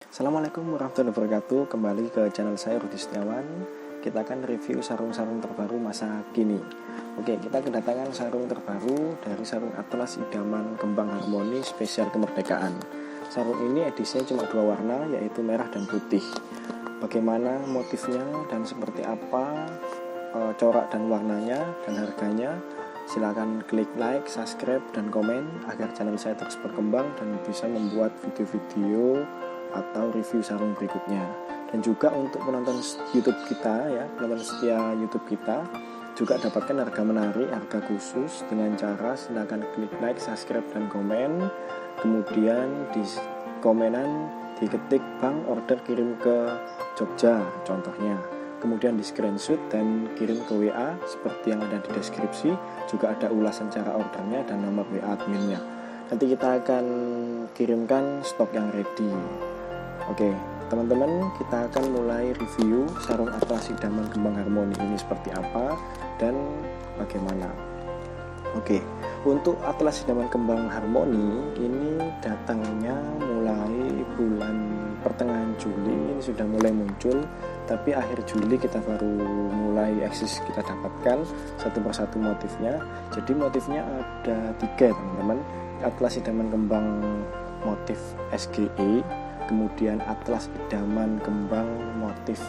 Assalamualaikum warahmatullahi wabarakatuh. Kembali ke channel saya Rudi Setiawan. Kita akan review sarung-sarung terbaru masa kini. Oke, kita kedatangan sarung terbaru dari sarung Atlas Idaman Kembang Harmoni spesial kemerdekaan. Sarung ini edisinya cuma 2 warna, yaitu merah dan putih. Bagaimana motifnya dan seperti apa corak dan warnanya dan harganya, silakan klik like, subscribe, dan komen agar channel saya terus berkembang dan bisa membuat video-video atau review sarung berikutnya. Dan juga untuk penonton YouTube kita ya, penonton setia YouTube kita juga dapatkan harga menarik, harga khusus dengan cara silakan klik like, subscribe, dan komen. Kemudian di komenan diketik bang order kirim ke Jogja contohnya. Kemudian di screenshot dan kirim ke WA seperti yang ada di deskripsi. Juga ada ulasan cara ordernya dan nomor WA adminnya. Nanti kita akan kirimkan stok yang ready. Oke, teman-teman, kita akan mulai review sarung Atlas Idaman Kembang Harmoni ini seperti apa dan bagaimana. Oke, untuk Atlas Idaman Kembang Harmoni ini datangnya mulai bulan pertengahan Juli, ini sudah mulai muncul, tapi akhir Juli kita baru mulai eksis kita dapatkan satu persatu motifnya. Jadi motifnya ada 3 teman-teman. Atlas Idaman Kembang motif SGE, kemudian Atlas Idaman Kembang motif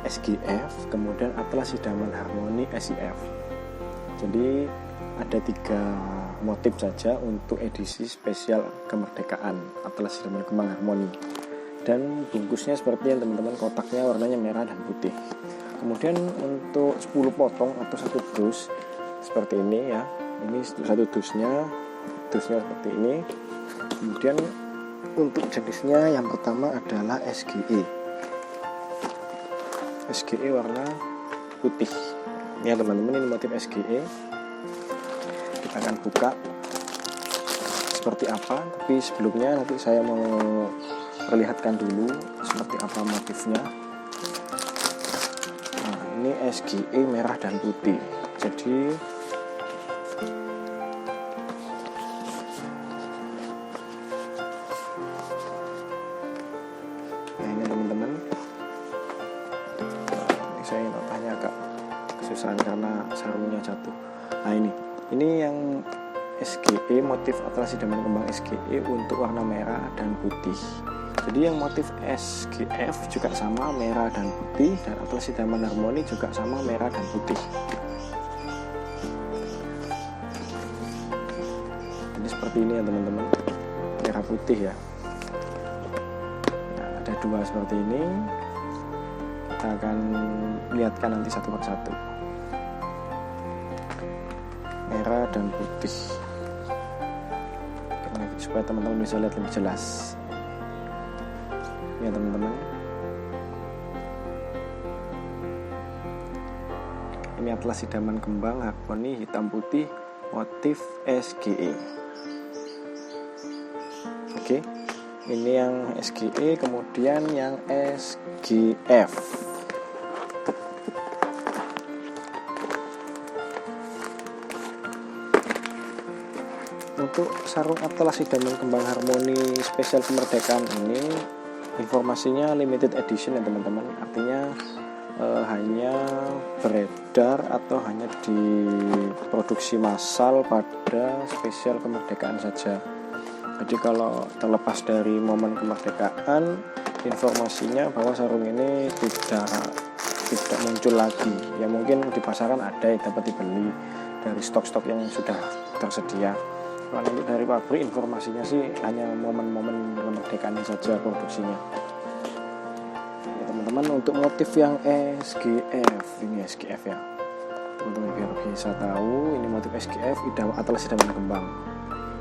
SGF, kemudian Atlas Idaman Harmoni SIF. Jadi ada 3 motif saja untuk edisi spesial kemerdekaan Atlas Idaman Kembang Harmoni. Dan bungkusnya seperti yang teman-teman, kotaknya warnanya merah dan putih. Kemudian untuk 10 potong atau 1 dus seperti ini ya. Ini 1 dusnya seperti ini. Kemudian untuk jenisnya yang pertama adalah SGE. SGE warna putih. Ya teman-teman, ini motif SGE. Kita akan buka seperti apa, tapi sebelumnya nanti saya mau perlihatkan dulu seperti apa motifnya. Nah, ini SGE merah dan putih. Jadi saya tanya agak kesusahan karena sarungnya jatuh. Nah ini yang SGE, motif Atlas Idaman Kembang SGE untuk warna merah dan putih. Jadi yang motif SGF juga sama merah dan putih, dan Atlas Idaman Harmoni juga sama merah dan putih. Jadi seperti ini ya teman-teman, merah putih ya. Nah, ada 2 seperti ini. Kita akan lihatkan nanti satu persatu. Merah dan putih, supaya teman-teman bisa lihat lebih jelas ya teman-teman. Ini Atlas Idaman Kembang Harmoni hitam putih motif SGE. Oke, ini yang SGE, kemudian yang SGF. Untuk sarung Atlas Idaman Kembang Harmoni spesial kemerdekaan ini informasinya limited edition ya teman-teman. Artinya hanya beredar atau hanya diproduksi massal pada spesial kemerdekaan saja. Jadi kalau terlepas dari momen kemerdekaan, informasinya bahwa sarung ini tidak muncul lagi. Ya mungkin di pasaran ada yang dapat dibeli dari stok-stok yang sudah tersedia. Kalau untuk dari pabrik informasinya sih hanya momen-momen kemerdekaan saja produksinya. Ya teman-teman, untuk motif yang SGF, ini SGF ya teman-teman, biar bisa tahu ini motif SGF Atlas Idaman Kembang,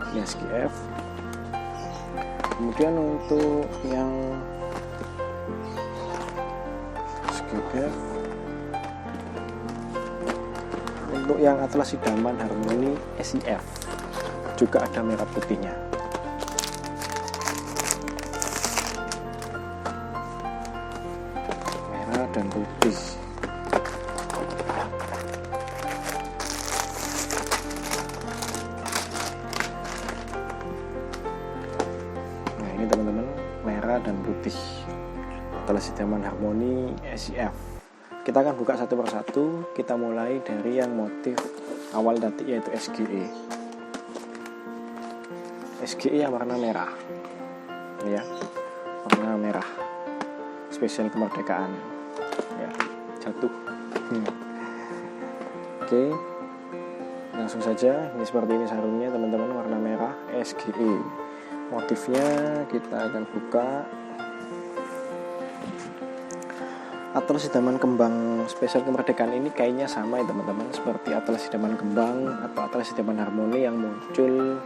ini SGF. Kemudian untuk yang SGF, untuk yang Atlas Idaman Harmoni SIF juga ada merah putihnya. Merah dan putih. Nah ini teman-teman, merah dan putih. putih. Atlas Idaman Harmoni SIF. Kita akan buka satu persatu. Kita mulai dari yang motif awal tadi, yaitu SGE. SGE yang warna merah, ya, warna merah, spesial kemerdekaan, ya, jatuh. Oke, langsung saja. Ini seperti ini sarungnya teman-teman, warna merah SGE. Motifnya kita akan buka. Atlas Idaman Kembang spesial kemerdekaan ini kayaknya sama ya teman-teman, seperti Atlas Idaman Kembang atau Atlas Idaman Harmoni yang muncul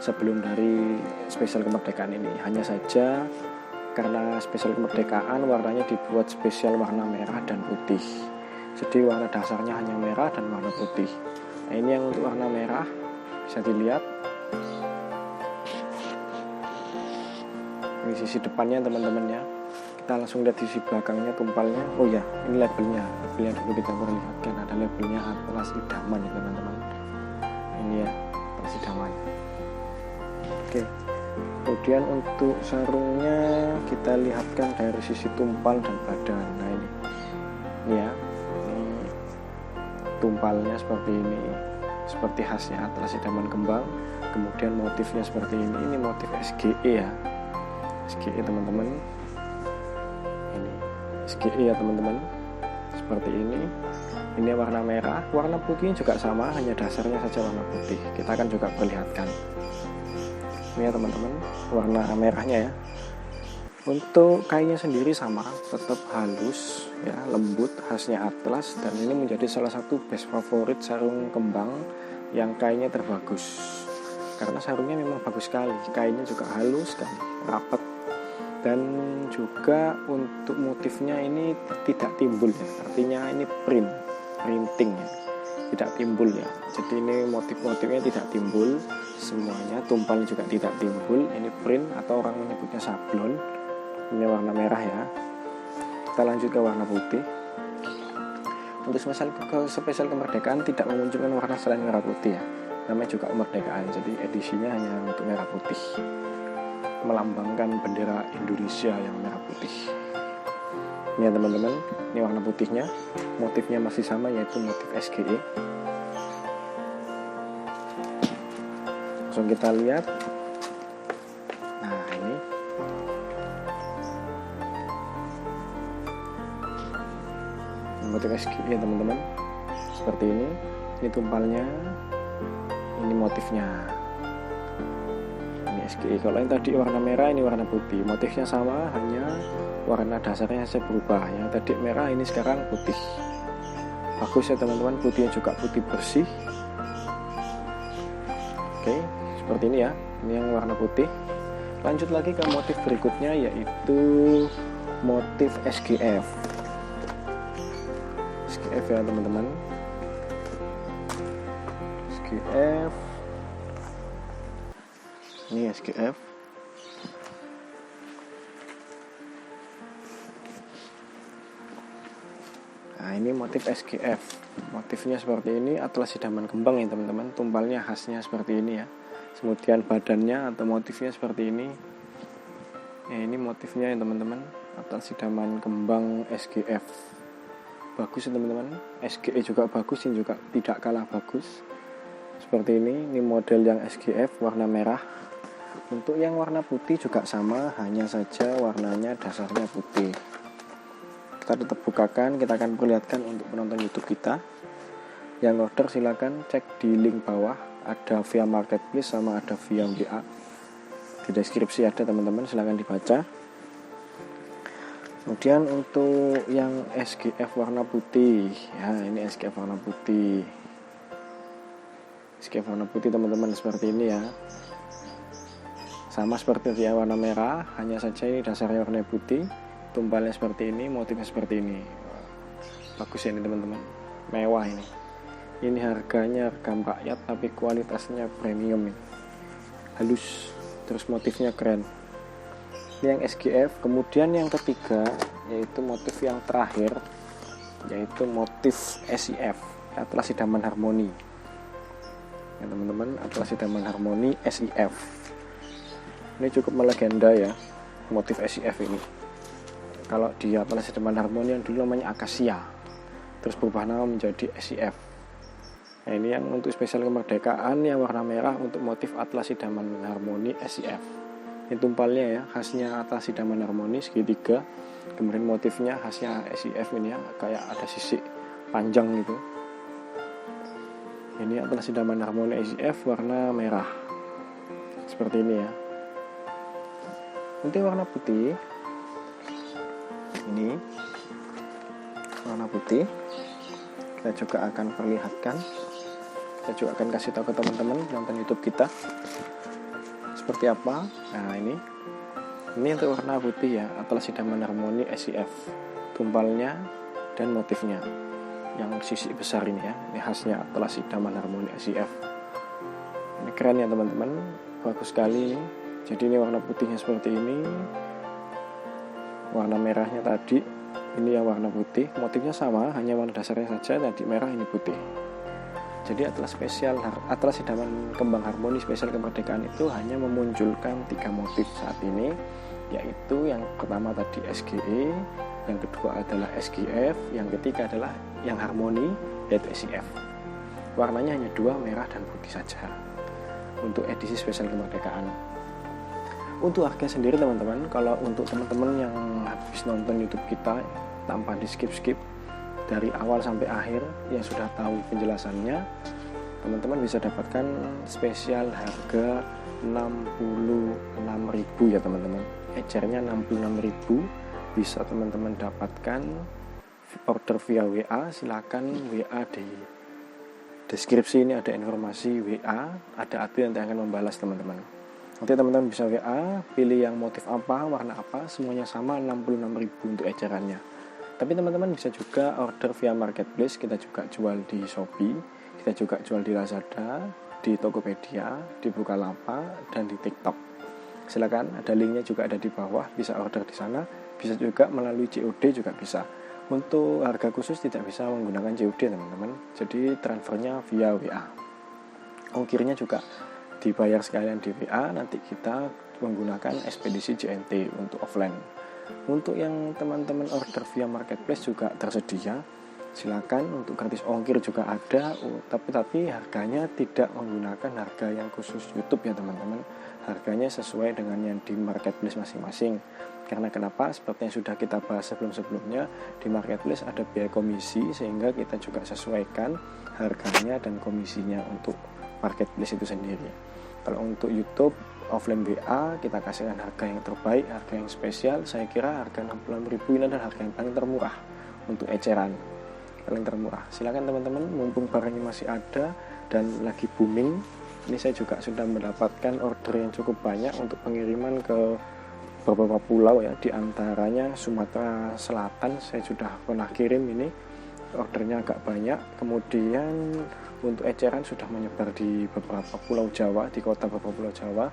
sebelum dari spesial kemerdekaan ini. Hanya saja karena spesial kemerdekaan warnanya dibuat spesial warna merah dan putih, jadi warna dasarnya hanya merah dan warna putih. Nah, ini yang untuk warna merah, bisa dilihat ini sisi depannya teman-teman ya. Kita langsung lihat di sisi belakangnya, tumpalnya. Oh ya, ini labelnya dulu kita perlihatkan, ada labelnya Atlas Idaman ya teman-teman. Ini ya, Atlas Idaman. Oke, kemudian untuk sarungnya kita lihatkan dari sisi tumpal dan badan. Nah ini ya, ini tumpalnya seperti ini, seperti khasnya Atlas Idaman Kembang. Kemudian motifnya seperti ini motif SGE ya, SGE teman-teman. Ini SGE ya teman-teman, seperti ini. Ini warna merah, warna putihnya juga sama, hanya dasarnya saja warna putih. Kita akan juga perlihatkan. Ini ya teman-teman, warna merahnya ya. Untuk kainnya sendiri sama, tetap halus ya, lembut, khasnya Atlas, dan ini menjadi salah satu best favorit sarung kembang yang kainnya terbagus. Karena sarungnya memang bagus sekali, kainnya juga halus dan rapat. Dan juga untuk motifnya ini tidak timbul ya, artinya ini printing ya, tidak timbul ya. Jadi ini motif-motifnya tidak timbul semuanya, tumpalnya juga tidak timbul. Ini print atau orang menyebutnya sablon. Ini warna merah ya. Kita lanjut ke warna putih. Untuk spesial kemerdekaan tidak memunculkan warna selain merah putih ya, namanya juga kemerdekaan, jadi edisinya hanya untuk merah putih, melambangkan bendera Indonesia yang merah putih. Ini ya teman-teman, ini warna putihnya. Motifnya masih sama, yaitu motif SGE. Langsung kita lihat. Nah ini motif SGE teman-teman, seperti ini. Ini tumpalnya, ini motifnya. SGE. Kalau yang tadi warna merah, ini warna putih. Motifnya sama, hanya warna dasarnya saja berubah. Yang tadi merah, ini sekarang putih. Bagus ya teman-teman, putihnya juga putih bersih. Oke, seperti ini ya. Ini yang warna putih. Lanjut lagi ke motif berikutnya, yaitu motif SGF. SGF ya teman-teman. SGF. Ini SGF. Nah ini motif SGF. Motifnya seperti ini, Atlas Idaman Kembang ya teman-teman. Tumpalnya khasnya seperti ini ya. Kemudian badannya atau motifnya seperti ini. Ya, ini motifnya ya teman-teman, Atlas Idaman Kembang SGF. Bagus ya teman-teman. SGE juga bagus, ini juga tidak kalah bagus. Seperti ini model yang SGF warna merah. Untuk yang warna putih juga sama, hanya saja warnanya dasarnya putih. Kita tetap bukakan, kita akan perlihatkan untuk penonton YouTube kita. Yang order silakan cek di link bawah, ada via marketplace sama ada via WA. Di deskripsi ada teman-teman, silakan dibaca. Kemudian untuk yang SGF warna putih, ya ini SGF warna putih. SGF warna putih teman-teman, seperti ini ya. Sama seperti yang warna merah, hanya saja ini dasarnya warna putih, tumpalnya seperti ini, motifnya seperti ini. Bagus ya ini teman-teman, mewah ini. Ini harganya harga rakyat tapi kualitasnya premium ini. Halus, terus motifnya keren. Ini yang SGF. Kemudian yang ketiga, yaitu motif yang terakhir, yaitu motif SIF, Atlas Idaman Harmoni. Ya teman-teman, Atlas Idaman Harmoni SIF. Ini cukup melegenda ya, motif SIF ini. Kalau di Atlas Idaman Harmoni yang dulu namanya Akasia, terus berubah nama menjadi SIF. Nah, ini yang untuk spesial kemerdekaan yang warna merah untuk motif Atlas Idaman Harmoni SIF. Ini tumpalnya ya, khasnya Atlas Idaman Harmoni segitiga. Kemudian motifnya khasnya SIF ini ya, kayak ada sisik panjang gitu. Ini Atlas Idaman Harmoni SIF warna merah. Seperti ini ya. Nanti warna putih. Ini warna putih. Kita juga akan perlihatkan. Kita juga akan kasih tahu ke teman-teman nonton YouTube kita seperti apa. Nah, ini untuk warna putih ya, Atlas Idaman Harmoni SIF. Tumpalnya dan motifnya yang sisik besar ini ya. Ini khasnya Atlas Idaman Harmoni SIF. Ini keren ya teman-teman, bagus sekali ini. Jadi ini warna putihnya seperti ini. Warna merahnya tadi, ini yang warna putih. Motifnya sama, hanya warna dasarnya saja. Tadi merah, ini putih. Jadi Atlas Idaman Kembang Harmoni spesial kemerdekaan itu hanya memunculkan 3 motif saat ini, yaitu yang pertama tadi SGE, yang kedua adalah SGF, yang ketiga adalah yang harmoni yaitu SIF. Warnanya hanya 2, merah dan putih saja untuk edisi spesial kemerdekaan. Untuk harga sendiri teman-teman, kalau untuk teman-teman yang habis nonton YouTube kita tanpa di skip dari awal sampai akhir yang sudah tahu penjelasannya, teman-teman bisa dapatkan spesial harga 66.000 ya teman-teman. Ecernya 66.000, bisa teman-teman dapatkan order via WA. Silakan WA di deskripsi, ini ada informasi WA, ada admin yang akan membalas teman-teman. Nanti teman-teman bisa WA, pilih yang motif apa, warna apa, semuanya sama, 66.000 untuk ecerannya. Tapi teman-teman bisa juga order via marketplace. Kita juga jual di Shopee, kita juga jual di Lazada, di Tokopedia, di Bukalapak, dan di TikTok. Silakan, ada linknya juga ada di bawah, bisa order di sana. Bisa juga melalui COD juga bisa. Untuk harga khusus tidak bisa menggunakan COD teman-teman, jadi transfernya via WA. Ongkirnya juga dibayar sekalian di WA, nanti kita menggunakan ekspedisi JNT untuk offline. Untuk yang teman-teman order via marketplace juga tersedia, silakan. Untuk gratis ongkir juga ada, tapi harganya tidak menggunakan harga yang khusus YouTube ya teman-teman. Harganya sesuai dengan yang di marketplace masing-masing. Karena kenapa? Seperti yang sudah kita bahas sebelum-sebelumnya, di marketplace ada biaya komisi, sehingga kita juga sesuaikan harganya dan komisinya untuk marketplace itu sendiri. Kalau untuk YouTube offline WA, kita kasihkan harga yang terbaik, harga yang spesial. Saya kira harga 66.000 ini adalah harga yang paling termurah untuk eceran, paling termurah. Silakan teman-teman, mumpung barangnya masih ada dan lagi booming. Ini saya juga sudah mendapatkan order yang cukup banyak untuk pengiriman ke beberapa pulau ya, di antaranya Sumatera Selatan. Saya sudah pernah kirim, ini ordernya agak banyak. Kemudian untuk eceran sudah menyebar di beberapa pulau Jawa, di kota beberapa pulau Jawa,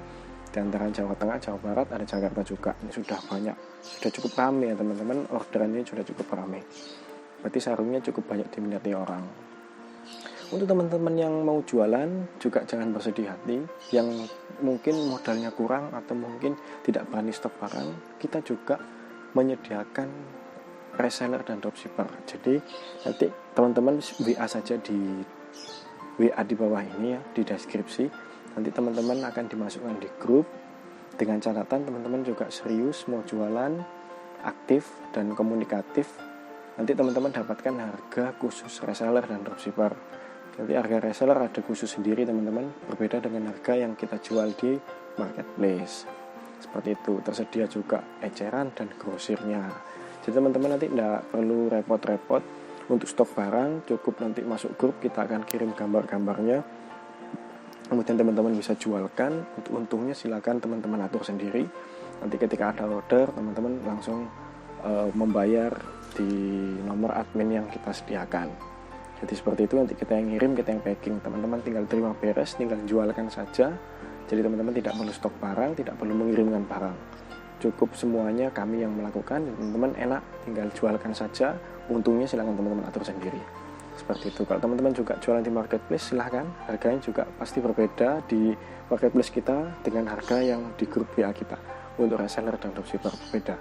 di antara Jawa Tengah, Jawa Barat, ada Jakarta juga. Ini sudah banyak, sudah cukup ramai ya teman-teman, orderan ini sudah cukup ramai. Berarti sarungnya cukup banyak diminati orang. Untuk teman-teman yang mau jualan juga jangan bersedih hati, yang mungkin modalnya kurang atau mungkin tidak berani stok barang, kita juga menyediakan reseller dan dropshipper. Jadi nanti teman-teman WA saja di WA di bawah ini ya, di deskripsi. Nanti teman-teman akan dimasukkan di grup, dengan catatan teman-teman juga serius mau jualan, aktif dan komunikatif. Nanti teman-teman dapatkan harga khusus reseller dan dropshipper. Nanti harga reseller ada khusus sendiri teman-teman, berbeda dengan harga yang kita jual di marketplace. Seperti itu, tersedia juga eceran dan grosirnya. Jadi teman-teman nanti tidak perlu repot-repot untuk stok barang, cukup nanti masuk grup, kita akan kirim gambar-gambarnya. Kemudian teman-teman bisa jualkan. Untuk untungnya silakan teman-teman atur sendiri. Nanti ketika ada order, teman-teman langsung membayar di nomor admin yang kita sediakan. Jadi seperti itu, nanti kita yang ngirim, kita yang packing. Teman-teman tinggal terima beres, tinggal jualkan saja. Jadi teman-teman tidak perlu stok barang, tidak perlu mengirimkan barang. Cukup semuanya kami yang melakukan. Teman-teman enak, tinggal jualkan saja. Untungnya silakan teman-teman atur sendiri. Seperti itu. Kalau teman-teman juga jualan di marketplace, silahkan. Harganya juga pasti berbeda di marketplace kita dengan harga yang di grup WA kita. Untuk reseller dan dropshipper berbeda.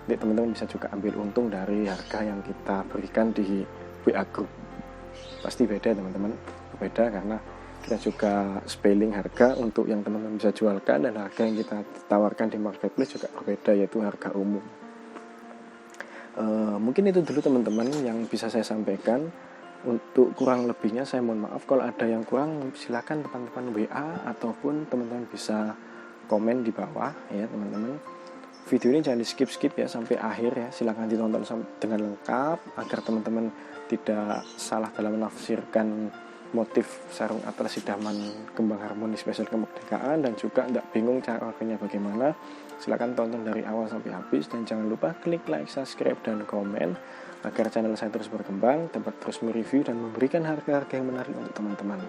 Nanti teman-teman bisa juga ambil untung dari harga yang kita berikan di WA Group. Pasti beda teman-teman, beda karena kita juga spelling harga untuk yang teman-teman bisa jualkan, dan harga yang kita tawarkan di marketplace juga berbeda, yaitu harga umum. Mungkin itu dulu teman-teman yang bisa saya sampaikan. Untuk kurang lebihnya saya mohon maaf. Kalau ada yang kurang, silakan teman-teman WA ataupun teman-teman bisa komen di bawah ya teman-teman. Video ini jangan di skip ya sampai akhir ya, silakan ditonton dengan lengkap agar teman-teman tidak salah dalam menafsirkan motif sarung atlas idaman kembang harmoni spesial kemerdekaan, dan juga tidak bingung cara pakainya bagaimana. Silakan tonton dari awal sampai habis, dan jangan lupa klik like, subscribe, dan komen agar channel saya terus berkembang, dapat terus mereview dan memberikan harga-harga yang menarik untuk teman-teman.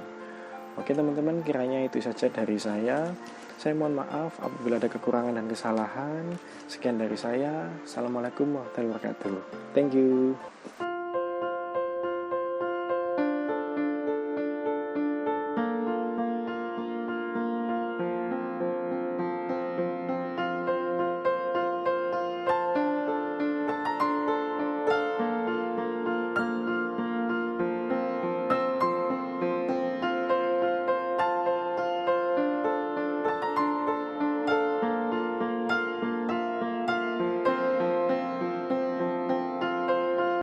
Oke teman-teman, kiranya itu saja dari saya. Saya mohon maaf apabila ada kekurangan dan kesalahan. Sekian dari saya. Assalamualaikum warahmatullahi wabarakatuh. Thank you.